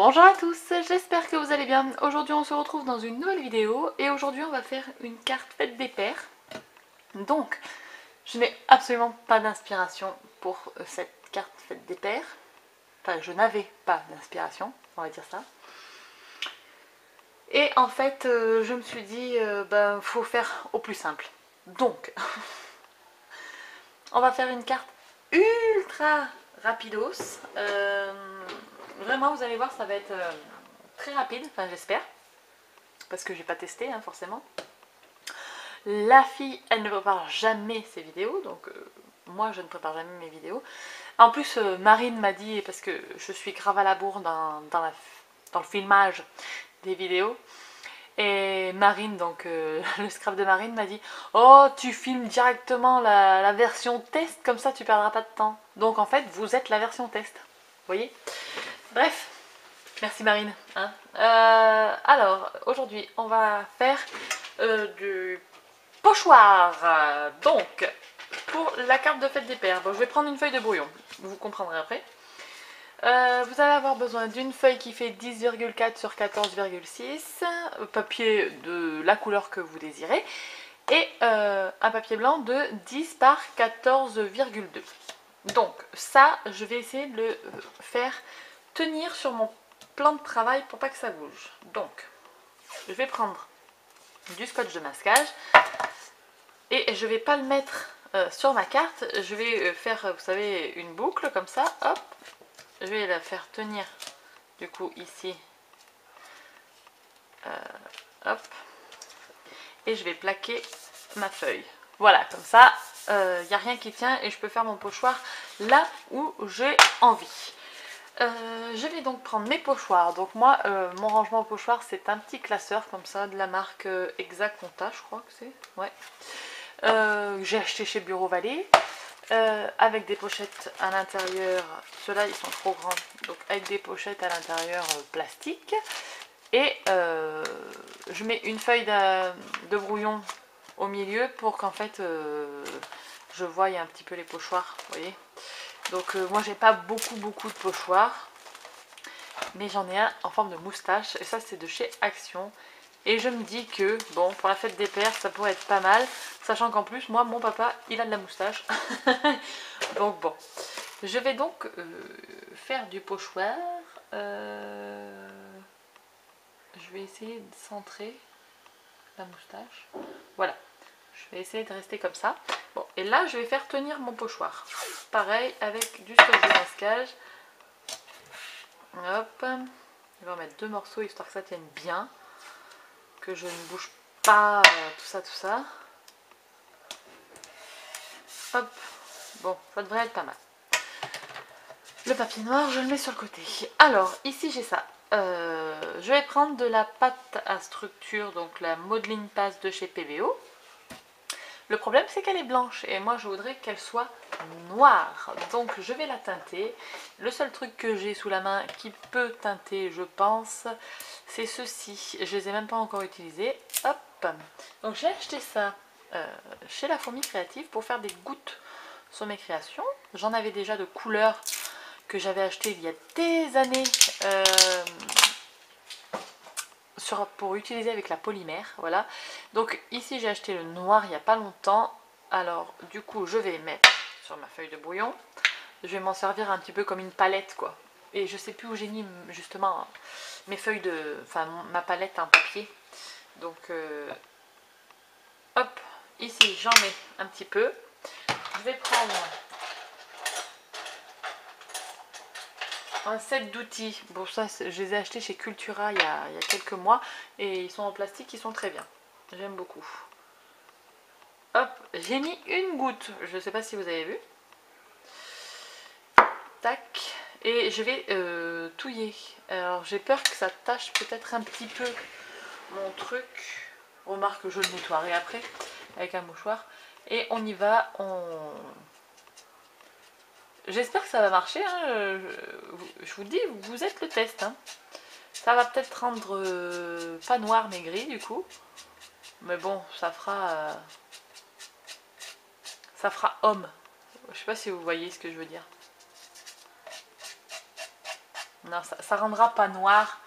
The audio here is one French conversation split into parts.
Bonjour à tous, j'espère que vous allez bien. Aujourd'hui on se retrouve dans une nouvelle vidéo et aujourd'hui on va faire une carte fête des pères. Donc je n'ai absolument pas d'inspiration pour cette carte fête des pères. Enfin je n'avais pas d'inspiration, on va dire ça. Et en fait je me suis dit faut faire au plus simple. Donc on va faire une carte ultra rapidos. Vraiment vous allez voir ça va être très rapide, enfin j'espère. Parce que j'ai pas testé hein, forcément. La fille, elle ne prépare jamais ses vidéos, donc moi je ne prépare jamais mes vidéos. En plus, Marine m'a dit, parce que je suis grave à la bourre dans le filmage des vidéos, et Marine, donc le scrap de Marine m'a dit « Oh, tu filmes directement la version test, comme ça tu perdras pas de temps. » Donc en fait, vous êtes la version test, vous voyez. Bref, merci Marine. Hein. Alors, aujourd'hui, on va faire du pochoir. Donc, pour la carte de fête des pères, bon, je vais prendre une feuille de brouillon, vous comprendrez après. Vous allez avoir besoin d'une feuille qui fait 10,4 sur 14,6, papier de la couleur que vous désirez, et un papier blanc de 10 par 14,2. Donc ça, je vais essayer de le faire tenir sur mon plan de travail pour pas que ça bouge. Donc, je vais prendre du scotch de masquage et je vais pas le mettre sur ma carte. Je vais faire, vous savez, une boucle comme ça. Hop, je vais la faire tenir du coup ici. Hop, et je vais plaquer ma feuille. Voilà, comme ça, il n'y a rien qui tient et je peux faire mon pochoir là où j'ai envie. Je vais donc prendre mes pochoirs. Donc moi, mon rangement au pochoir, c'est un petit classeur comme ça, de la marque Exaconta, je crois que c'est. Ouais. J'ai acheté chez Bureau Vallée, avec des pochettes à l'intérieur. Ceux-là, ils sont trop grands. Donc avec des pochettes à l'intérieur plastique. Et je mets une feuille de brouillon au milieu pour qu'en fait, je voie un petit peu les pochoirs, vous voyez. Donc moi j'ai pas beaucoup de pochoirs, mais j'en ai un en forme de moustache et ça c'est de chez Action. Et je me dis que bon, pour la fête des pères ça pourrait être pas mal, sachant qu'en plus moi mon papa il a de la moustache. Donc bon, je vais donc faire du pochoir. Je vais essayer de centrer la moustache. Voilà, je vais essayer de rester comme ça. Bon, et là je vais faire tenir mon pochoir. Pareil avec du scotch de masquage. Hop, je vais en mettre deux morceaux histoire que ça tienne bien, que je ne bouge pas tout ça. Hop, bon, ça devrait être pas mal. Le papier noir, je le mets sur le côté. Alors, ici j'ai ça. Je vais prendre de la pâte à structure, donc la Modeling Pass de chez PVO. Le problème c'est qu'elle est blanche et moi je voudrais qu'elle soit noire. Donc je vais la teinter. Le seul truc que j'ai sous la main qui peut teinter, je pense, c'est ceci. Je les ai même pas encore utilisés. Hop. Donc j'ai acheté ça chez La Fourmi Créative pour faire des gouttes sur mes créations. J'en avais déjà de couleurs que j'avais acheté il y a des années pour utiliser avec la polymère, voilà. Donc ici j'ai acheté le noir il n'y a pas longtemps. Alors du coup je vais mettre sur ma feuille de brouillon. Je vais m'en servir un petit peu comme une palette quoi. Et je sais plus où j'ai mis justement mes feuilles de... Enfin ma palette en papier. Donc hop, ici j'en mets un petit peu. Je vais prendre un set d'outils. Bon ça je les ai achetés chez Cultura il y a quelques mois. Et ils sont en plastique, ils sont très bien. J'aime beaucoup. Hop, j'ai mis une goutte, je ne sais pas si vous avez vu. Tac, et je vais touiller. Alors j'ai peur que ça tâche peut-être un petit peu mon truc. Remarque que je le nettoierai après avec un mouchoir. Et on y va, J'espère que ça va marcher, hein. Je vous dis, vous êtes le test. Hein. Ça va peut-être rendre pas noir mais gris du coup. Mais bon, ça fera homme. Je sais pas si vous voyez ce que je veux dire. Non, ça rendra pas noir.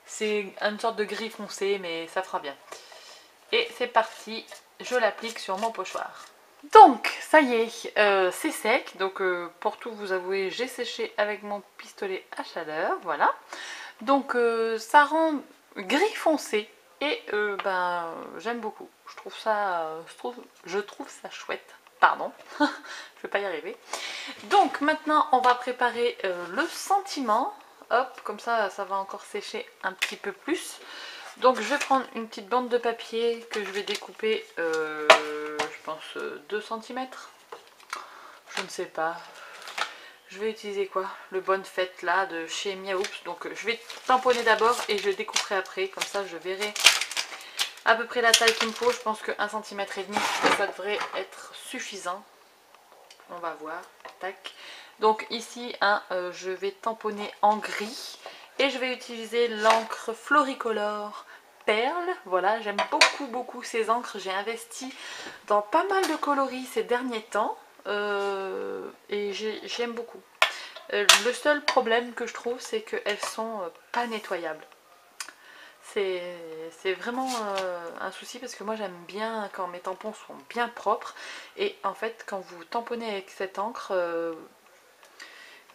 C'est une sorte de gris foncé, mais ça fera bien. Et c'est parti, je l'applique sur mon pochoir. Donc, ça y est, c'est sec. Donc, pour tout vous avouer, j'ai séché avec mon pistolet à chaleur. Voilà. Donc, ça rend gris foncé. Et ben, j'aime beaucoup. Je trouve ça chouette. Pardon, je vais pas y arriver. Donc, maintenant, on va préparer le sentiment. Hop, comme ça, ça va encore sécher un petit peu plus. Donc je vais prendre une petite bande de papier que je vais découper, je pense 2 cm. Je ne sais pas. Je vais utiliser quoi? Le Bonne Fête là de chez Miaoups. Donc je vais tamponner d'abord et je découperai après. Comme ça je verrai à peu près la taille qu'il me faut. Je pense que 1,5 cm, ça devrait être suffisant. On va voir. Tac. Donc ici, je vais tamponner en gris. Et je vais utiliser l'encre Floricolor Perle. Voilà, j'aime beaucoup ces encres. J'ai investi dans pas mal de coloris ces derniers temps. Et j'aime beaucoup. Le seul problème que je trouve, c'est qu'elles sont pas nettoyables. C'est vraiment un souci parce que moi j'aime bien quand mes tampons sont bien propres. Et en fait, quand vous tamponnez avec cette encre,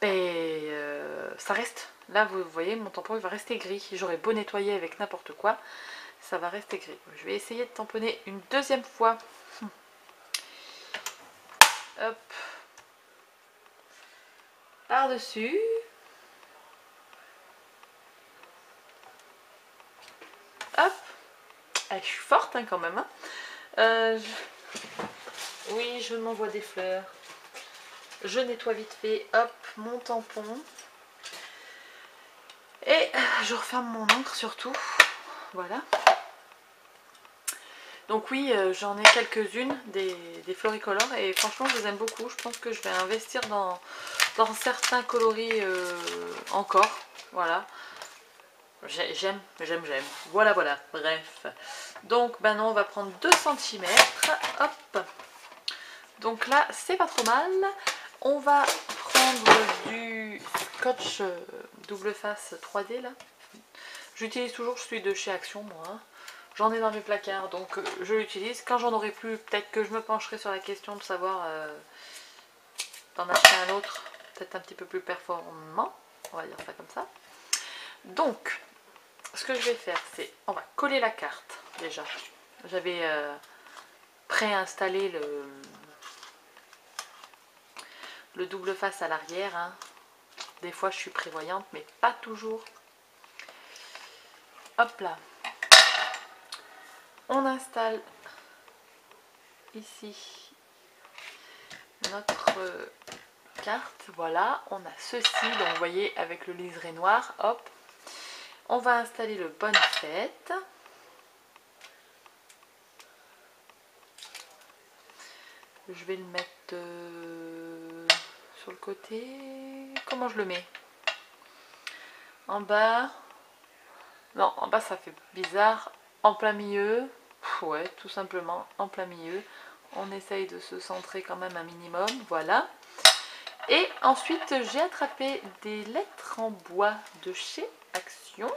ça reste. Là, vous voyez, mon tampon il va rester gris. J'aurais beau nettoyer avec n'importe quoi, ça va rester gris. Je vais essayer de tamponner une deuxième fois. Hop. Par-dessus. Hop. Ah, je suis forte hein, quand même. Hein. Oui, je m'envoie des fleurs. Je nettoie vite fait. Hop, mon tampon. Et je referme mon encre surtout. Voilà. Donc oui, j'en ai quelques-unes, des floricolores, et franchement je les aime beaucoup. Je pense que je vais investir dans certains coloris encore. Voilà. J'aime. Voilà. Bref. Donc maintenant on va prendre 2 cm. Hop. Donc là, c'est pas trop mal. On va prendre du scotch double face 3D là. J'utilise toujours celui de chez Action moi. Hein. J'en ai dans mes placards, donc je l'utilise. Quand j'en aurai plus, peut-être que je me pencherai sur la question de savoir d'en acheter un autre, peut-être un petit peu plus performant. On va dire ça comme ça. Donc, ce que je vais faire, c'est on va coller la carte déjà. J'avais préinstallé le double face à l'arrière. Hein. Des fois, je suis prévoyante, mais pas toujours. Hop là. On installe ici notre carte. Voilà, on a ceci. Donc, vous voyez, avec le liseré noir. Hop. On va installer le Bonne Fête. Je vais le mettre sur le côté. Comment je le mets? En bas. Non, en bas ça fait bizarre. En plein milieu. Ouais, tout simplement en plein milieu. On essaye de se centrer quand même un minimum. Voilà. Et ensuite, j'ai attrapé des lettres en bois de chez Action.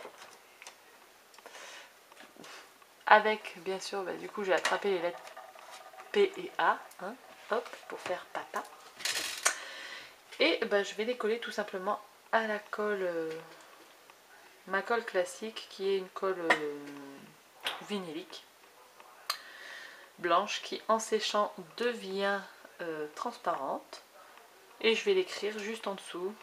Avec, bien sûr, du coup, j'ai attrapé les lettres P et A. Hein, hop, pour faire papa. Et je vais les coller tout simplement à la colle, ma colle classique, qui est une colle vinylique. Blanche, qui en séchant devient transparente. Et je vais l'écrire juste en dessous.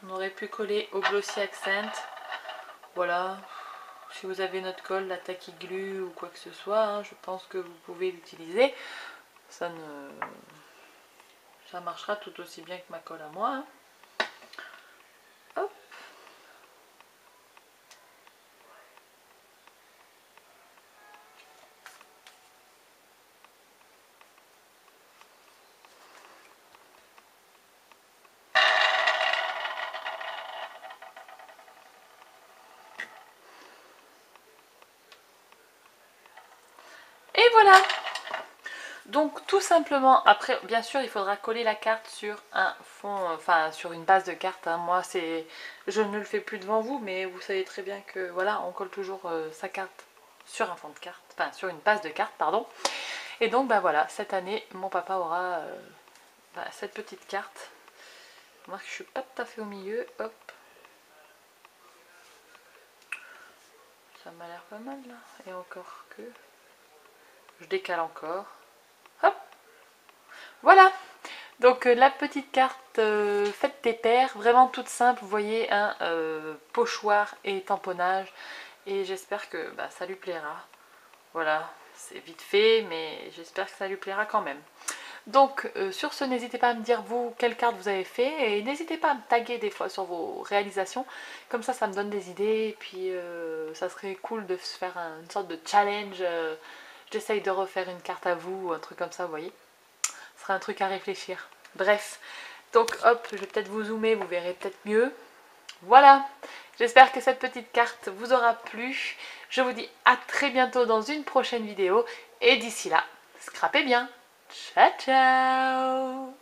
On aurait pu coller au Glossy Accent. Voilà. Si vous avez notre colle, la Tacky Glue ou quoi que ce soit, hein, je pense que vous pouvez l'utiliser. Ça marchera tout aussi bien que ma colle à moi. Hein. Hop. Et voilà. Donc tout simplement, après bien sûr il faudra coller la carte sur un fond, enfin sur une base de carte, hein. Moi je ne le fais plus devant vous, mais vous savez très bien que voilà, on colle toujours sa carte sur un fond de carte, enfin sur une base de carte, pardon. Et donc bah voilà, cette année mon papa aura cette petite carte. Remarque que je suis pas tout à fait au milieu, hop. Ça m'a l'air pas mal là, et encore que... Je décale encore. Hop. Voilà. Donc la petite carte faites tes paires, vraiment toute simple, vous voyez, un pochoir et tamponnage. Et j'espère que ça lui plaira. Voilà, c'est vite fait, mais j'espère que ça lui plaira quand même. Donc sur ce, n'hésitez pas à me dire vous quelle carte vous avez fait et n'hésitez pas à me taguer des fois sur vos réalisations, comme ça me donne des idées et puis ça serait cool de se faire une sorte de challenge, j'essaye de refaire une carte à vous ou un truc comme ça, vous voyez, ce serait un truc à réfléchir. Bref, donc hop, je vais peut-être vous zoomer, vous verrez peut-être mieux. Voilà, j'espère que cette petite carte vous aura plu, je vous dis à très bientôt dans une prochaine vidéo et d'ici là, scrapez bien. Ciao ciao.